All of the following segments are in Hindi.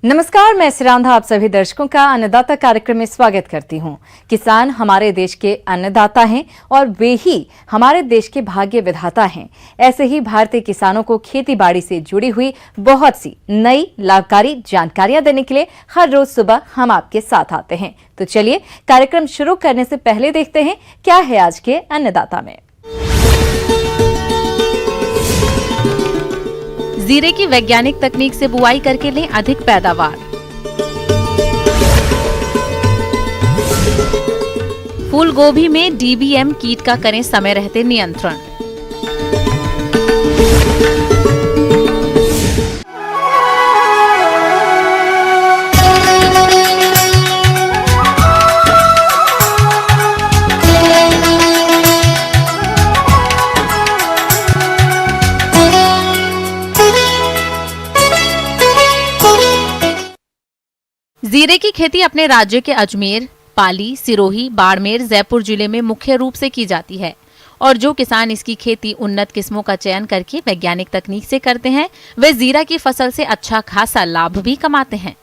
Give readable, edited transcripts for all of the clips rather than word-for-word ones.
नमस्कार, मैं सिरांधा आप सभी दर्शकों का अन्नदाता कार्यक्रम में स्वागत करती हूं। किसान हमारे देश के अन्नदाता हैं और वे ही हमारे देश के भाग्य विधाता हैं। ऐसे ही भारतीय किसानों को खेती बाड़ी से जुड़ी हुई बहुत सी नई लाभकारी जानकारियां देने के लिए हर रोज सुबह हम आपके साथ आते हैं। तो चलिए कार्यक्रम शुरू करने से पहले देखते हैं क्या है आज के अन्नदाता में। जीरे की वैज्ञानिक तकनीक से बुआई करके लें अधिक पैदावार। फूल गोभी में डीबीएम कीट का करें समय रहते नियंत्रण। जीरे की खेती अपने राज्य के अजमेर, पाली, सिरोही, बाड़मेर, जयपुर जिले में मुख्य रूप से की जाती है और जो किसान इसकी खेती उन्नत किस्मों का चयन करके वैज्ञानिक तकनीक से करते हैं वे जीरा की फसल से अच्छा खासा लाभ भी कमाते हैं।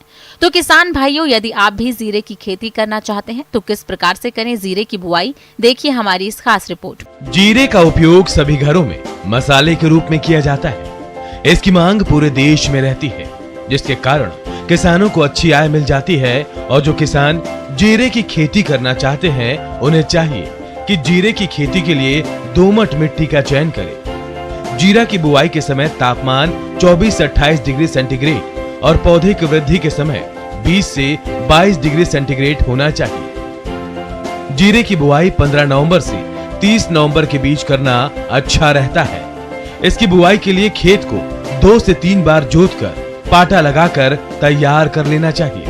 तो किसान भाइयों, यदि आप भी जीरे की खेती करना चाहते हैं तो किस प्रकार से करें जीरे की बुआई, देखिए हमारी इस खास रिपोर्ट। जीरे का उपयोग सभी घरों में मसाले के रूप में किया जाता है। इसकी मांग पूरे देश में रहती है, जिसके कारण किसानों को अच्छी आय मिल जाती है। और जो किसान जीरे की खेती करना चाहते हैं उन्हें चाहिए कि जीरे की खेती के लिए दोमट मिट्टी का चयन करें। जीरा की बुआई के समय तापमान 24 से 28 डिग्री सेंटीग्रेड और पौधे की वृद्धि के समय 20 से 22 डिग्री सेंटीग्रेड होना चाहिए। जीरे की बुआई 15 नवंबर से 30 नवंबर के बीच करना अच्छा रहता है। इसकी बुआई के लिए खेत को 2 से 3 बार जोतकर पाटा लगाकर तैयार कर लेना चाहिए।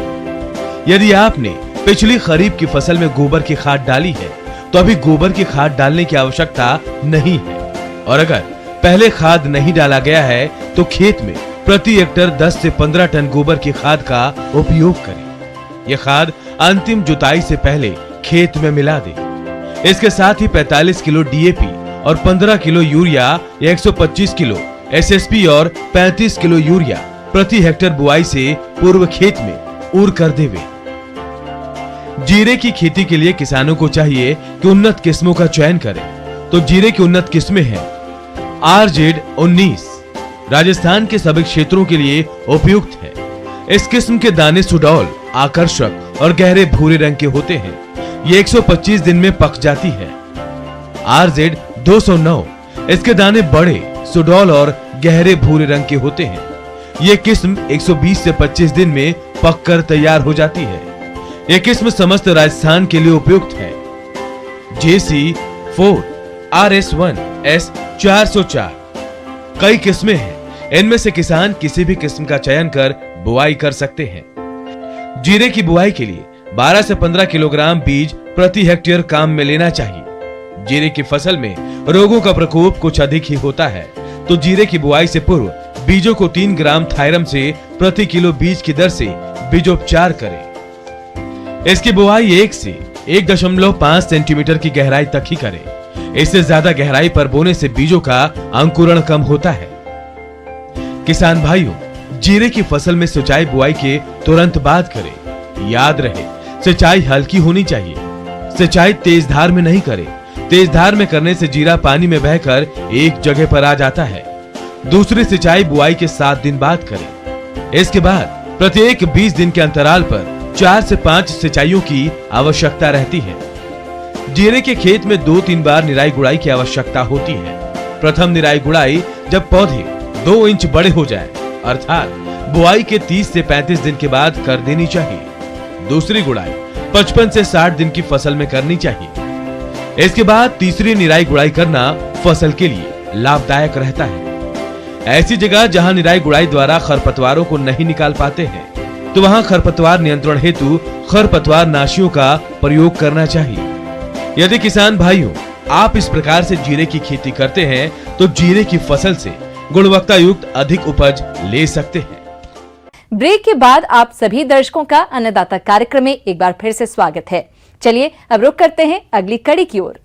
यदि आपने पिछली खरीफ की फसल में गोबर की खाद डाली है तो अभी गोबर की खाद डालने की आवश्यकता नहीं है। और अगर पहले खाद नहीं डाला गया है तो खेत में प्रति हेक्टेयर 10 से 15 टन गोबर की खाद का उपयोग करें। यह खाद अंतिम जुताई से पहले खेत में मिला दें। इसके साथ ही 45 किलो डीएपी और 15 किलो यूरिया या 125 किलो एसएसपी और 35 किलो यूरिया प्रति हेक्टेयर बुआई से पूर्व खेत में उर कर देवे। जीरे की खेती के लिए किसानों को चाहिए कि उन्नत किस्मों का चयन करें। तो जीरे की उन्नत किस्में हैं RZ19, राजस्थान के सभी क्षेत्रों के लिए उपयुक्त है। इस किस्म के दाने सुडौल, आकर्षक और गहरे भूरे रंग के होते हैं। ये 125 दिन में पक जाती है। RZ209, इसके दाने बड़े, सुडौल और गहरे भूरे रंग के होते हैं। ये किस्म 120 से 25 दिन में पककर तैयार हो जाती है। यह किस्म समस्त राजस्थान के लिए उपयुक्त है। JC4, RS1, S404 कई किस्में हैं। इनमें से किसान किसी भी किस्म का चयन कर बुआई कर सकते हैं। जीरे की बुआई के लिए 12 से 15 किलोग्राम बीज प्रति हेक्टेयर काम में लेना चाहिए। जीरे की फसल में रोगों का प्रकोप कुछ अधिक ही होता है, तो जीरे की बुआई से पूर्व बीजों को 3 ग्राम थायरम से प्रति किलो बीज की दर से बीजोपचार करें। इसकी बुआई 1 से 1.5 सेंटीमीटर की गहराई तक ही करें। इससे ज्यादा गहराई पर बोने से बीजों का अंकुरण कम होता है। किसान भाइयों, जीरे की फसल में सिंचाई बुआई के तुरंत बाद करें। याद रहे, सिंचाई हल्की होनी चाहिए। सिंचाई तेज धार में नहीं करें। तेज धार में करने से जीरा पानी में बहकर एक जगह पर आ जाता है। दूसरी सिंचाई बुआई के 7 दिन बाद करें। इसके बाद प्रत्येक 20 दिन के अंतराल पर 4 से 5 सिंचाइयों की आवश्यकता रहती है। जीरे के खेत में 2-3 बार निराई गुड़ाई की आवश्यकता होती है। प्रथम निराई गुड़ाई जब पौधे 2 इंच बड़े हो जाएं, अर्थात बुआई के 30 से 35 दिन के बाद कर देनी चाहिए। दूसरी गुड़ाई 55 से 60 दिन की फसल में करनी चाहिए। इसके बाद तीसरी निराई गुड़ाई करना फसल के लिए लाभदायक रहता है। ऐसी जगह जहां निराई गुड़ाई द्वारा खरपतवारों को नहीं निकाल पाते हैं तो वहां खरपतवार नियंत्रण हेतु खरपतवार नाशियों का प्रयोग करना चाहिए। यदि किसान भाइयों आप इस प्रकार से जीरे की खेती करते हैं तो जीरे की फसल से गुणवत्ता युक्त अधिक उपज ले सकते हैं। ब्रेक के बाद आप सभी दर्शकों का अन्नदाता कार्यक्रम में एक बार फिर से स्वागत है। चलिए अब रुक करते हैं अगली कड़ी की ओर।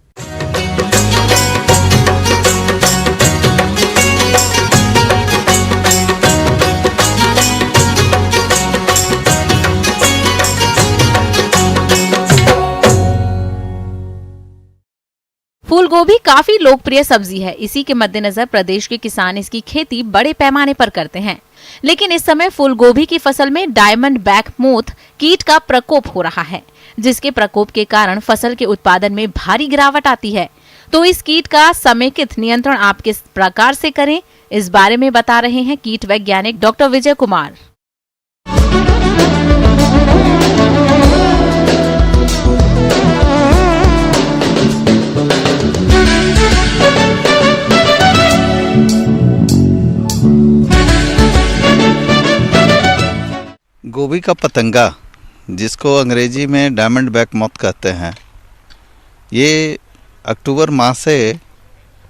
फूल गोभी काफी लोकप्रिय सब्जी है। इसी के मद्देनजर प्रदेश के किसान इसकी खेती बड़े पैमाने पर करते हैं। लेकिन इस समय फूल गोभी की फसल में डायमंड बैक मोथ कीट का प्रकोप हो रहा है, जिसके प्रकोप के कारण फसल के उत्पादन में भारी गिरावट आती है। तो इस कीट का समेकित नियंत्रण आप किस प्रकार से करें, इस बारे में बता रहे हैं कीट वैज्ञानिक डॉक्टर विजय कुमार। गोभी का पतंगा, जिसको अंग्रेजी में डायमंड बैक मोथ कहते हैं, ये अक्टूबर माह से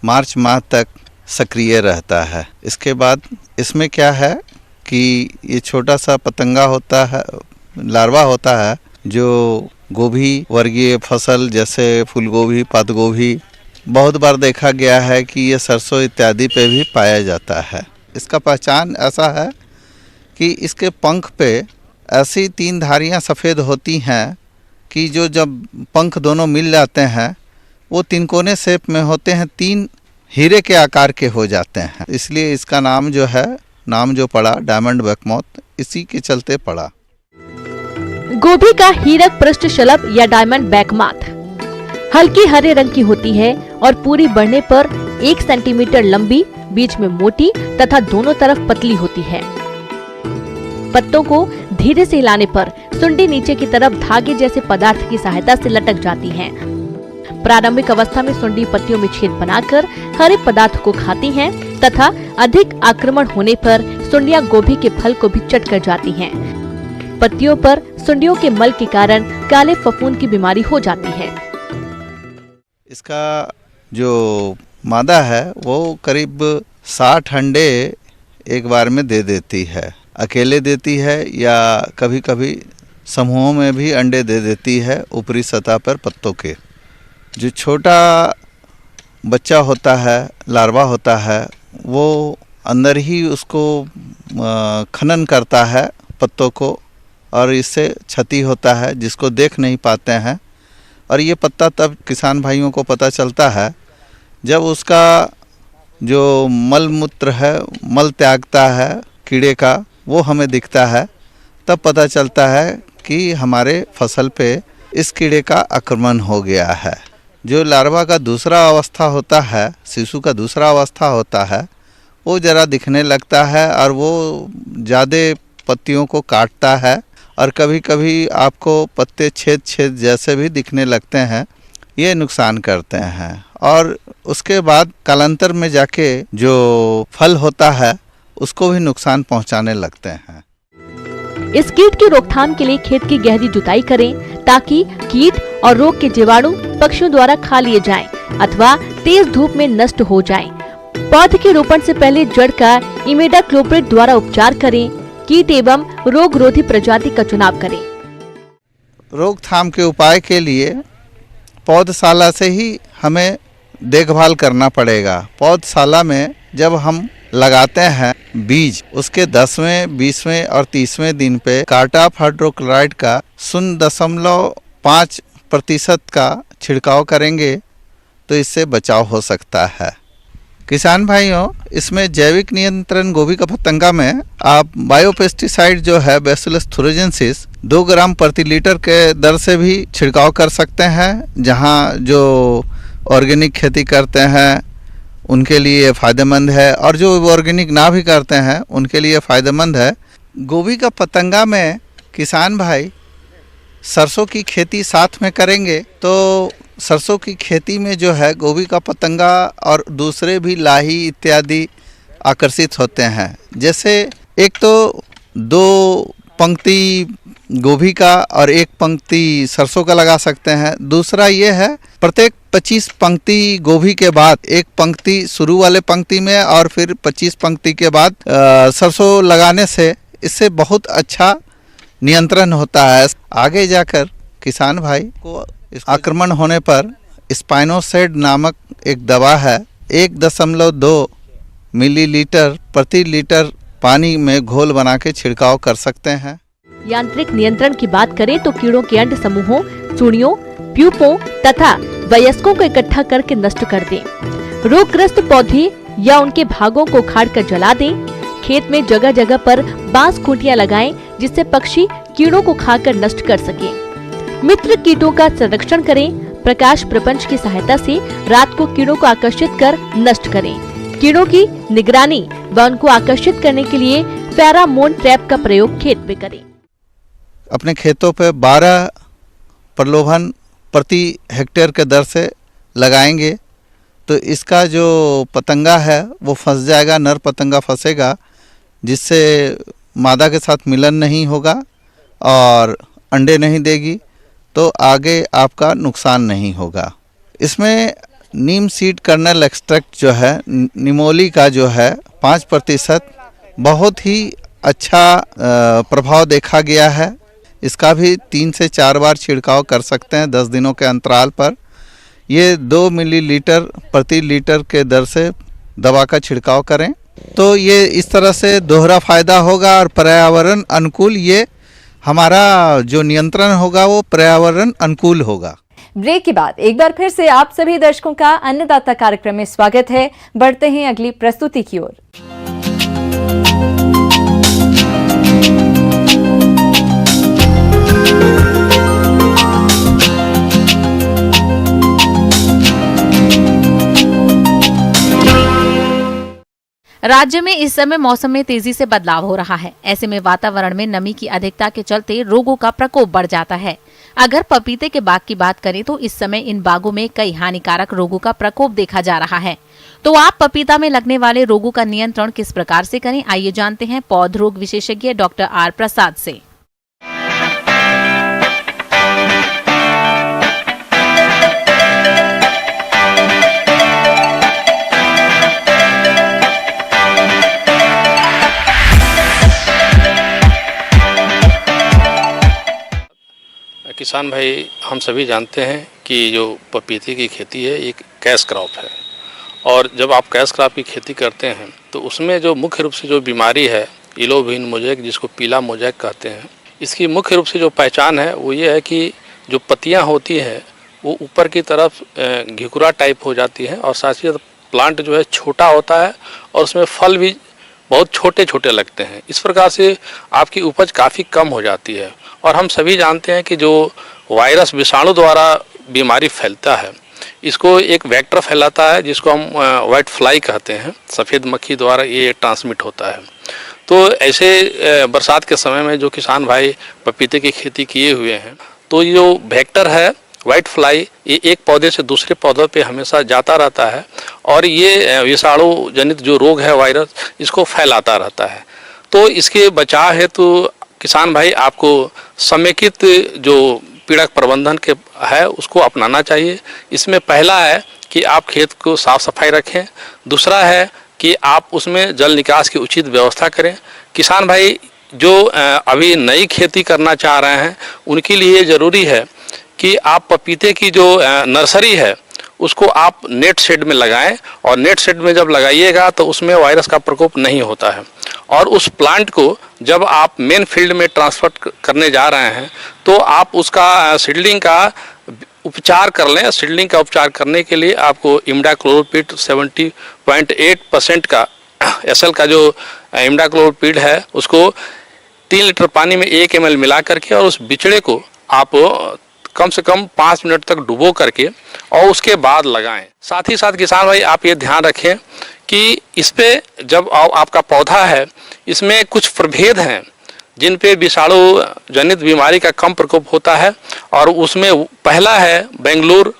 मार्च माह तक सक्रिय रहता है। इसके बाद इसमें क्या है कि ये छोटा सा पतंगा होता है, लार्वा होता है, जो गोभी वर्गीय फसल जैसे फूलगोभी, पात गोभी, बहुत बार देखा गया है कि ये सरसों इत्यादि पे भी पाया जाता है। इसका पहचान ऐसा है कि इसके पंख पे ऐसी 3 धारियां सफ़ेद होती हैं कि जो जब पंख दोनों मिल जाते हैं वो 3 कोने शेप में होते हैं, 3 हीरे के आकार के हो जाते हैं। इसलिए इसका नाम जो पड़ा डायमंड बैक मोथ, इसी के चलते पड़ा। गोभी का हीरक पृष्ठ शलभ या डायमंड बैक मोथ हल्की हरे रंग की होती है और पूरी बढ़ने पर 1 सेंटीमीटर लंबी, बीच में मोटी तथा दोनों तरफ पतली होती है। पत्तों को धीरे से हिलाने पर सुंडी नीचे की तरफ धागे जैसे पदार्थ की सहायता से लटक जाती हैं। प्रारंभिक अवस्था में सुंडी पत्तियों में छेद बनाकर हरे पदार्थ को खाती हैं तथा अधिक आक्रमण होने पर सुंडियां गोभी के फल को भी चट कर जाती हैं। पत्तियों पर सुंडियों के मल के कारण काले फफूंद की बीमारी हो जाती है। इसका जो मादा है वो करीब 60 अंडे एक बार में दे देती है। अकेले देती है या कभी कभी समूहों में भी अंडे दे देती है ऊपरी सतह पर पत्तों के। जो छोटा बच्चा होता है, लार्वा होता है, वो अंदर ही उसको खनन करता है पत्तों को और इससे क्षति होता है जिसको देख नहीं पाते हैं। और ये पत्ता तब किसान भाइयों को पता चलता है जब उसका जो मल मूत्र है, मल त्यागता है कीड़े का, वो हमें दिखता है। तब पता चलता है कि हमारे फसल पे इस कीड़े का आक्रमण हो गया है। जो लार्वा का दूसरा अवस्था होता है, शिशु का दूसरा अवस्था होता है, वो ज़रा दिखने लगता है और वो ज़्यादा पत्तियों को काटता है और कभी कभी आपको पत्ते छेद छेद जैसे भी दिखने लगते हैं। ये नुकसान करते हैं और उसके बाद कालांतर में जाके जो फल होता है उसको भी नुकसान पहुंचाने लगते हैं। इस कीट की रोकथाम के लिए खेत की गहरी जुताई करें ताकि कीट और रोग के जीवाणु पक्षियों द्वारा खा लिए जाएं अथवा तेज धूप में नष्ट हो जाएं। पौध के रोपण से पहले जड़ का इमिडाक्लोप्रिड द्वारा उपचार करें। कीट एवं रोग रोधी प्रजाति का चुनाव करें। रोकथाम के उपाय के लिए पौधशाला से ही हमें देखभाल करना पड़ेगा। पौधशाला में जब हम लगाते हैं बीज, उसके 10वें, 20वें और 30वें दिन पे कार्टाफ हाइड्रोक्लोराइड का 0.5% का छिड़काव करेंगे तो इससे बचाव हो सकता है। किसान भाइयों, इसमें जैविक नियंत्रण गोभी का पतंगा में आप बायोपेस्टिसाइड जो है बैसिलस थुरिनजेंसिस 2 ग्राम प्रति लीटर के दर से भी छिड़काव कर सकते हैं। जहां जो ऑर्गेनिक खेती करते हैं उनके लिए फ़ायदेमंद है और जो ऑर्गेनिक ना भी करते हैं उनके लिए फ़ायदेमंद है। गोभी का पतंगा में किसान भाई सरसों की खेती साथ में करेंगे तो सरसों की खेती में जो है गोभी का पतंगा और दूसरे भी लाही इत्यादि आकर्षित होते हैं। जैसे एक तो 2 पंक्ति गोभी का और 1 पंक्ति सरसों का लगा सकते हैं। दूसरा ये है प्रत्येक 25 पंक्ति गोभी के बाद 1 पंक्ति शुरू वाले पंक्ति में और फिर 25 पंक्ति के बाद सरसों लगाने से इससे बहुत अच्छा नियंत्रण होता है। आगे जाकर किसान भाई को आक्रमण होने पर स्पाइनोसेड नामक एक दवा है, 1.2 मिलीलीटर प्रति लीटर पानी में घोल बना के छिड़काव कर सकते हैं। यांत्रिक नियंत्रण की बात करें तो कीड़ों के अंड समूहों, चूड़ियों, प्यूपों तथा वयस्कों को इकट्ठा करके नष्ट कर दें। रोगग्रस्त पौधे या उनके भागों को उखाड़कर जला दें। खेत में जगह जगह पर बांस खूंटियां लगाएं, जिससे पक्षी कीड़ों को खाकर नष्ट कर सकें। मित्र कीटों का संरक्षण करें। प्रकाश प्रपंच की सहायता से रात को कीड़ों को आकर्षित कर नष्ट करें। कीड़ों की निगरानी व उनको आकर्षित करने के लिए फेरोमोन ट्रैप का प्रयोग खेत में करें। अपने खेतों पे 12 प्रलोभन प्रति हेक्टेयर के दर से लगाएंगे तो इसका जो पतंगा है वो फंस जाएगा, नर पतंगा फंसेगा, जिससे मादा के साथ मिलन नहीं होगा और अंडे नहीं देगी, तो आगे आपका नुकसान नहीं होगा। इसमें नीम सीड कर्नल एक्सट्रैक्ट जो है, निमोली का जो है 5% बहुत ही अच्छा प्रभाव देखा गया है। इसका भी 3 से 4 बार छिड़काव कर सकते हैं 10 दिनों के अंतराल पर। ये 2 मिलीलीटर प्रति लीटर के दर से दवा का छिड़काव करें तो ये इस तरह से दोहरा फायदा होगा और पर्यावरण अनुकूल, ये हमारा जो नियंत्रण होगा वो पर्यावरण अनुकूल होगा। ब्रेक के बाद एक बार फिर से आप सभी दर्शकों का अन्नदाता कार्यक्रम में स्वागत है। बढ़ते हैं अगली प्रस्तुति की ओर। राज्य में इस समय मौसम में तेजी से बदलाव हो रहा है। ऐसे में वातावरण में नमी की अधिकता के चलते रोगों का प्रकोप बढ़ जाता है। अगर पपीते के बाग की बात करें तो इस समय इन बागों में कई हानिकारक रोगों का प्रकोप देखा जा रहा है। तो आप पपीता में लगने वाले रोगों का नियंत्रण किस प्रकार से करें, आइए जानते हैं पौध रोग विशेषज्ञ डॉक्टर आर प्रसाद से। किसान भाई, हम सभी जानते हैं कि जो पपीते की खेती है एक कैश क्रॉप है, और जब आप कैश क्रॉप की खेती करते हैं तो उसमें जो मुख्य रूप से जो बीमारी है येलो विन मोज़ेक, जिसको पीला मोज़ेक कहते हैं, इसकी मुख्य रूप से जो पहचान है वो ये है कि जो पत्तियां होती हैं वो ऊपर की तरफ घिकुरा टाइप हो जाती है, और साथ ही प्लांट जो है छोटा होता है और उसमें फल भी बहुत छोटे छोटे लगते हैं। इस प्रकार से आपकी उपज काफ़ी कम हो जाती है। और हम सभी जानते हैं कि जो वायरस विषाणु द्वारा बीमारी फैलता है, इसको एक वेक्टर फैलाता है जिसको हम व्हाइट फ्लाई कहते हैं, सफ़ेद मक्खी द्वारा ये ट्रांसमिट होता है। तो ऐसे बरसात के समय में जो किसान भाई पपीते की खेती किए हुए हैं, तो ये जो वेक्टर है व्हाइट फ्लाई, ये एक पौधे से दूसरे पौधों पे हमेशा जाता रहता है और ये विषाणु जनित जो रोग है वायरस, इसको फैलाता रहता है। तो इसके बचाव हेतु किसान भाई आपको समेकित जो पीड़क प्रबंधन के है उसको अपनाना चाहिए। इसमें पहला है कि आप खेत को साफ सफाई रखें, दूसरा है कि आप उसमें जल निकास की उचित व्यवस्था करें। किसान भाई जो अभी नई खेती करना चाह रहे हैं उनके लिए ज़रूरी है कि आप पपीते की जो नर्सरी है उसको आप नेट शेड में लगाएं, और नेट शेड में जब लगाइएगा तो उसमें वायरस का प्रकोप नहीं होता है। और उस प्लांट को जब आप मेन फील्ड में ट्रांसफर करने जा रहे हैं तो आप उसका सीडलिंग का उपचार कर लें। सीडलिंग का उपचार करने के लिए आपको इमिडाक्लोप्रिड 70.8% का SL का जो इमिडाक्लोप्रिड है उसको 3 लीटर पानी में 1 ml मिला करके और उस बिचड़े को आप कम से कम 5 मिनट तक डुबो करके और उसके बाद लगाएं। साथ ही साथ किसान भाई आप ये ध्यान रखें कि इस पे जब आपका पौधा है इसमें कुछ प्रभेद हैं जिन पे विषाणु जनित बीमारी का कम प्रकोप होता है, और उसमें पहला है बेंगलुरु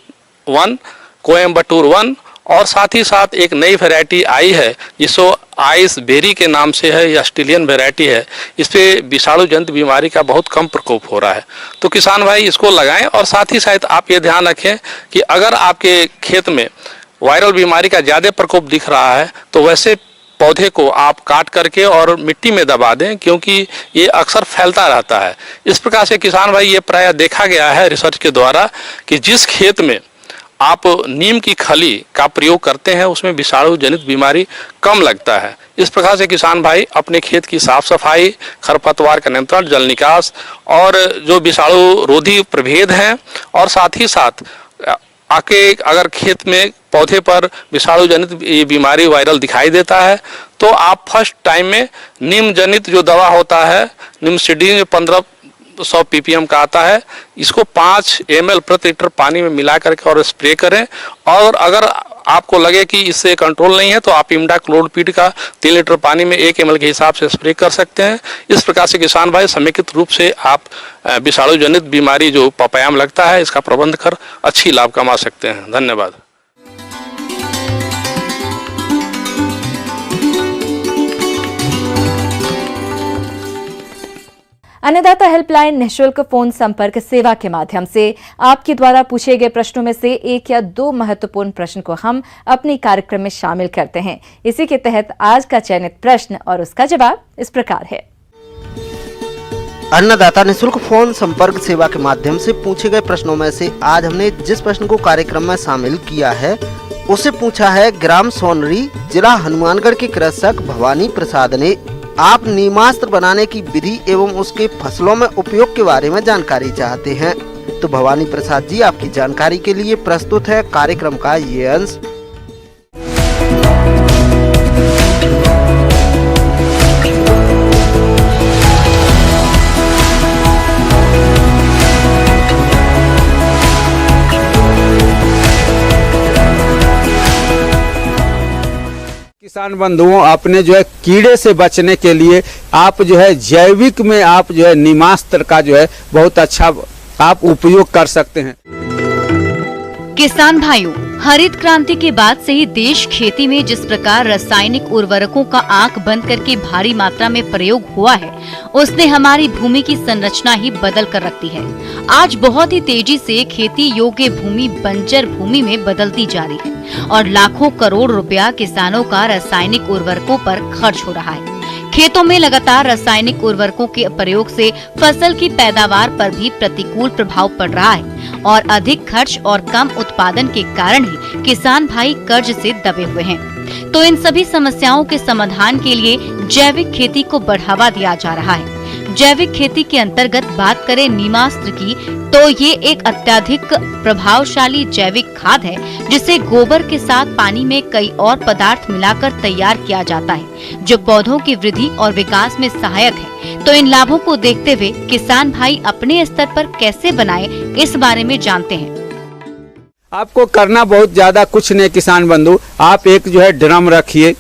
1, कोयम्बटूर 1, और साथ ही साथ एक नई वैरायटी आई है जिसको आइस बेरी के नाम से है, या ऑस्ट्रेलियन वैरायटी है। इस पे विषाणु जनित बीमारी का बहुत कम प्रकोप हो रहा है। तो किसान भाई इसको लगाएं, और साथ ही साथ आप ये ध्यान रखें कि अगर आपके खेत में वायरल बीमारी का ज़्यादा प्रकोप दिख रहा है तो वैसे पौधे को आप काट करके और मिट्टी में दबा दें, क्योंकि ये अक्सर फैलता रहता है। इस प्रकार से किसान भाई ये प्रायः देखा गया है रिसर्च के द्वारा कि जिस खेत में आप नीम की खली का प्रयोग करते हैं उसमें विषाणु जनित बीमारी कम लगता है। इस प्रकार से किसान भाई अपने खेत की साफ सफाई, खरपतवार का नियंत्रण, जल निकास और जो विषाणु रोधी प्रभेद हैं, और साथ ही साथ आके अगर खेत में पौधे पर विषाणु जनित ये बीमारी वायरल दिखाई देता है तो आप फर्स्ट टाइम में नीम जनित जो दवा होता है, निमसिडीन 1500 ppm का आता है, इसको 5 ml प्रति लीटर पानी में मिला करके और स्प्रे करें। और अगर आपको लगे कि इससे कंट्रोल नहीं है तो आप इमिडाक्लोप्रिड का 3 लीटर पानी में 1 ml के हिसाब से स्प्रे कर सकते हैं। इस प्रकार से किसान भाई समेकित रूप से आप विषाणु जनित बीमारी जो पपैया में लगता है इसका प्रबंध कर अच्छी लाभ कमा सकते हैं। धन्यवाद। अन्नदाता हेल्पलाइन निःशुल्क फोन संपर्क सेवा के माध्यम से आपके द्वारा पूछे गए प्रश्नों में से 1 या 2 महत्वपूर्ण प्रश्न को हम अपने कार्यक्रम में शामिल करते हैं। इसी के तहत आज का चयनित प्रश्न और उसका जवाब इस प्रकार है। अन्नदाता निःशुल्क फोन संपर्क सेवा के माध्यम से पूछे गए प्रश्नों में से आज हमने जिस प्रश्न को कार्यक्रम में शामिल किया है उसे पूछा है ग्राम सोनरी, जिला हनुमानगढ़ के कृषक भवानी प्रसाद ने। आप नीमास्त्र बनाने की विधि एवं उसके फसलों में उपयोग के बारे में जानकारी चाहते हैं तो भवानी प्रसाद जी आपकी जानकारी के लिए प्रस्तुत है कार्यक्रम का ये अंश। किसान बंधुओं, अपने जो है कीड़े से बचने के लिए आप जो है जैविक में आप जो है नीमास्त्र का जो है बहुत अच्छा आप उपयोग कर सकते हैं। किसान भाइयों, हरित क्रांति के बाद से ही देश खेती में जिस प्रकार रासायनिक उर्वरकों का आंख बंद करके भारी मात्रा में प्रयोग हुआ है, उसने हमारी भूमि की संरचना ही बदल कर रखी है। आज बहुत ही तेजी से खेती योग्य भूमि बंजर भूमि में बदलती जा रही है और लाखों करोड़ रुपया किसानों का रासायनिक उर्वरकों पर खर्च हो रहा है। खेतों में लगातार रासायनिक उर्वरकों के प्रयोग से फसल की पैदावार पर भी प्रतिकूल प्रभाव पड़ रहा है और अधिक खर्च और कम उत्पादन के कारण ही किसान भाई कर्ज से दबे हुए हैं। तो इन सभी समस्याओं के समाधान के लिए जैविक खेती को बढ़ावा दिया जा रहा है। जैविक खेती के अंतर्गत बात करें नीमास्त्र की तो ये एक अत्यधिक प्रभावशाली जैविक खाद है जिसे गोबर के साथ पानी में कई और पदार्थ मिलाकर तैयार किया जाता है जो पौधों की वृद्धि और विकास में सहायक है। तो इन लाभों को देखते हुए किसान भाई अपने स्तर पर कैसे बनाए इस बारे में जानते हैं। आपको करना बहुत ज्यादा कुछ नहीं किसान बंधु, आप एक जो है ड्रम रखिए,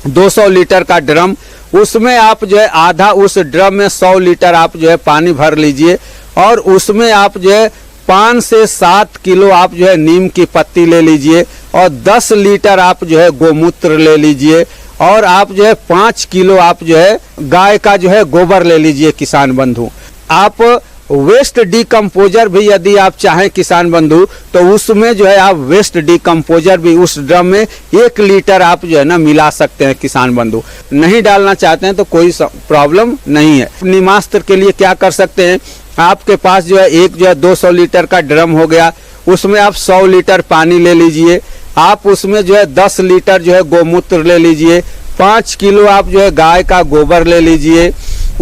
200 लीटर का ड्रम, उसमें आप जो है आधा उस ड्रम में 100 लीटर आप जो है पानी भर लीजिए और उसमें आप जो है 5 से 7 किलो आप जो है नीम की पत्ती ले लीजिए और 10 लीटर आप जो है गोमूत्र ले लीजिए और आप जो है 5 किलो आप जो है गाय का जो है गोबर ले लीजिए। किसान बंधु, आप वेस्ट डिकम्पोजर भी यदि आप चाहें किसान बंधु तो उसमें जो है आप वेस्ट डिकम्पोजर भी उस ड्रम में 1 लीटर आप जो है ना मिला सकते हैं। किसान बंधु नहीं डालना चाहते हैं तो कोई प्रॉब्लम नहीं है। नीमास्त्र के लिए क्या कर सकते हैं, आपके पास जो है एक जो है 200 लीटर का ड्रम हो गया, उसमें आप 100 लीटर पानी ले लीजिए, आप उसमें जो है 10 लीटर जो है गोमूत्र ले लीजिए, 5 किलो आप जो है गाय का गोबर ले लीजिए,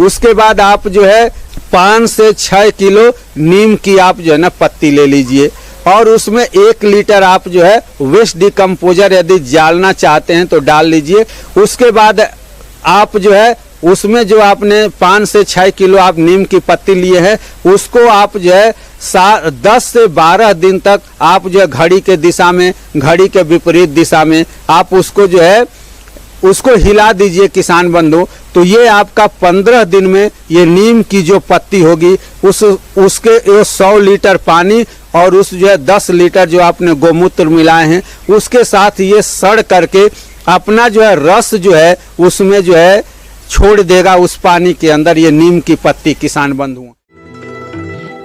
उसके बाद आप जो है 5 से 6 किलो नीम की आप जो है ना पत्ती ले लीजिए और उसमें 1 लीटर आप जो है वेस्ट डिकम्पोजर यदि डालना चाहते हैं तो डाल लीजिए। उसके बाद आप जो है उसमें जो आपने 5 से 6 किलो आप नीम की पत्ती लिए हैं उसको आप जो है 10 से 12 दिन तक आप जो है घड़ी के दिशा में, घड़ी के विपरीत दिशा में आप उसको जो है उसको हिला दीजिए। किसान बंधु, तो ये आपका 15 दिन में ये नीम की जो पत्ती होगी उसके 100 लीटर पानी और उस जो है 10 लीटर जो आपने गोमूत्र मिलाए हैं उसके साथ ये सड़ करके अपना जो है रस जो है उसमें जो है छोड़ देगा उस पानी के अंदर ये नीम की पत्ती। किसान बंधुओं,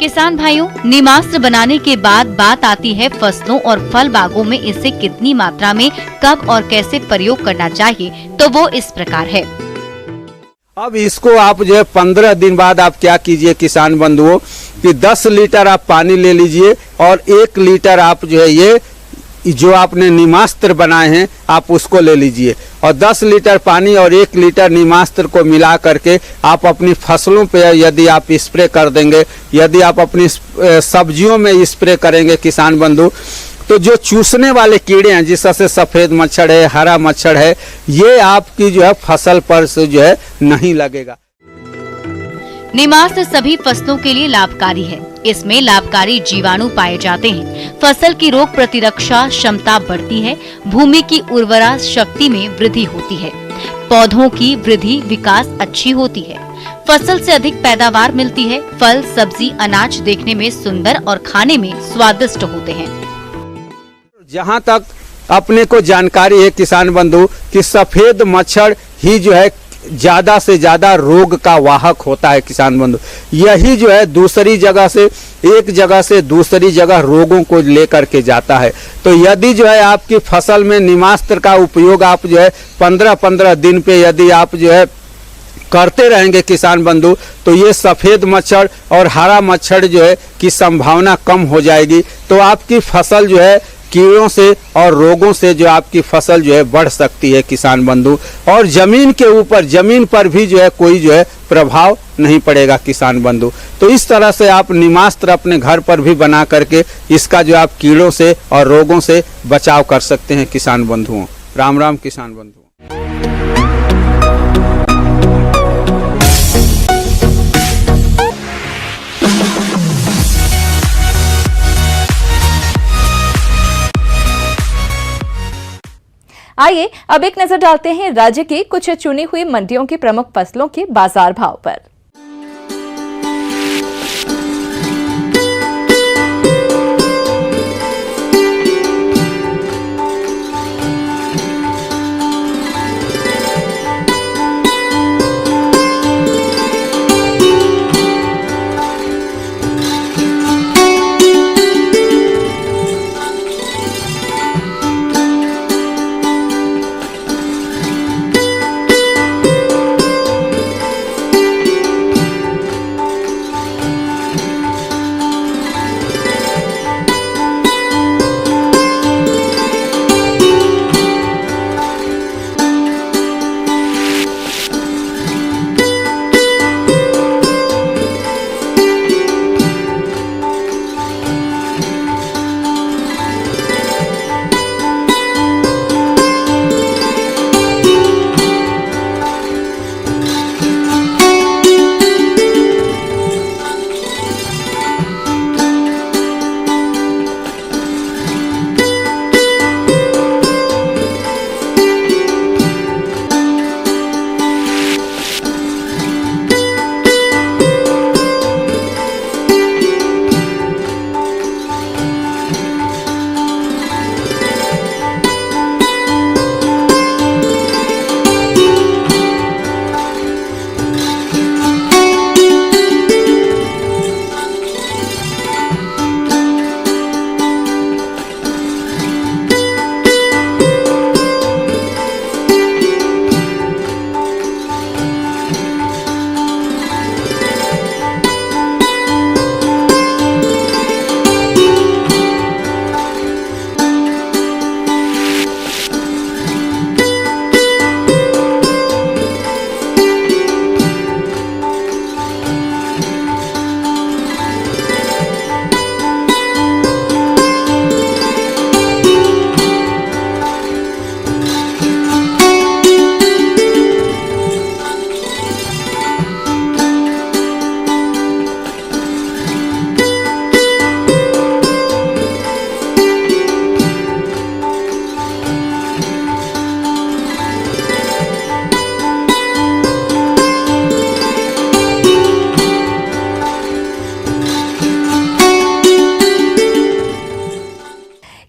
किसान भाइयों, नीमास्त्र बनाने के बाद बात आती है फसलों और फल बागों में इसे कितनी मात्रा में कब और कैसे प्रयोग करना चाहिए, तो वो इस प्रकार है। अब इसको आप जो है 15 दिन बाद आप क्या कीजिए किसान बंधुओं कि 10 लीटर आप पानी ले लीजिए और 1 लीटर आप जो है ये जो आपने नीमास्त्र बनाए हैं आप उसको ले लीजिए और 10 लीटर पानी और 1 लीटर नीमास्त्र को मिला करके आप अपनी फसलों पे यदि आप स्प्रे कर देंगे, यदि आप अपनी सब्जियों में स्प्रे करेंगे किसान बंधु, तो जो चूसने वाले कीड़े हैं जिससे सफेद मच्छर है, हरा मच्छर है, ये आपकी जो है फसल पर से जो है नहीं लगेगा। नीमास्त्र सभी फसलों के लिए लाभकारी है। इसमें लाभकारी जीवाणु पाए जाते हैं। फसल की रोग प्रतिरक्षा क्षमता बढ़ती है। भूमि की उर्वरा शक्ति में वृद्धि होती है। पौधों की वृद्धि विकास अच्छी होती है। फसल से अधिक पैदावार मिलती है। फल, सब्जी, अनाज देखने में सुंदर और खाने में स्वादिष्ट होते हैं। जहाँ तक अपने को जानकारी है किसान बंधु कि सफेद मच्छर ही जो है ज्यादा से ज्यादा रोग का वाहक होता है किसान बंधु। यही जो है दूसरी जगह से, एक जगह से दूसरी जगह रोगों को लेकर के जाता है। तो यदि जो है आपकी फसल में नीमास्त्र का उपयोग आप जो है 15-15 दिन पे यदि आप जो है करते रहेंगे किसान बंधु, तो ये सफेद मच्छर और हरा मच्छर जो है की संभावना कम हो जाएगी। तो आपकी फसल जो है कीड़ों से और रोगों से जो आपकी फसल जो है बढ़ सकती है किसान बंधु, और जमीन के ऊपर, जमीन पर भी जो है कोई जो है प्रभाव नहीं पड़ेगा किसान बंधु। तो इस तरह से आप नीमास्त्र अपने घर पर भी बना करके इसका जो आप कीड़ों से और रोगों से बचाव कर सकते हैं किसान बंधुओं। राम राम किसान बंधु। आइए अब एक नजर डालते हैं राज्य की कुछ चुनी हुई मंडियों की प्रमुख फसलों के बाजार भाव पर।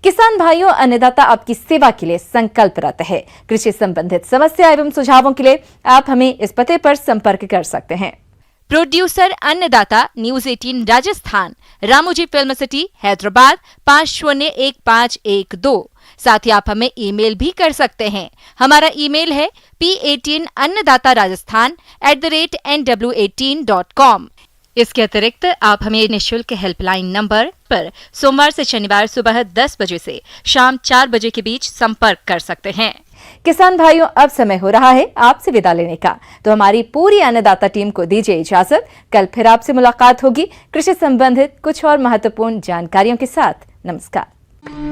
किसान भाइयों, अन्नदाता आपकी सेवा के लिए संकल्परत है। कृषि संबंधित समस्या एवं सुझावों के लिए आप हमें इस पते पर संपर्क कर सकते हैं। प्रोड्यूसर अन्नदाता, news 18 Rajasthan, Ramoji film city, Hyderabad 501512। साथ ही आप हमें ईमेल भी कर सकते हैं। हमारा ईमेल है p18annadatarajasthan@nw18.com। इसके अतिरिक्त आप हमें निःशुल्क हेल्पलाइन नंबर पर सोमवार से शनिवार सुबह 10 बजे से शाम 4 बजे के बीच संपर्क कर सकते हैं। किसान भाइयों, अब समय हो रहा है आपसे विदा लेने का, तो हमारी पूरी अन्नदाता टीम को दीजिए इजाजत। कल फिर आपसे मुलाकात होगी कृषि संबंधित कुछ और महत्वपूर्ण जानकारियों के साथ। नमस्कार।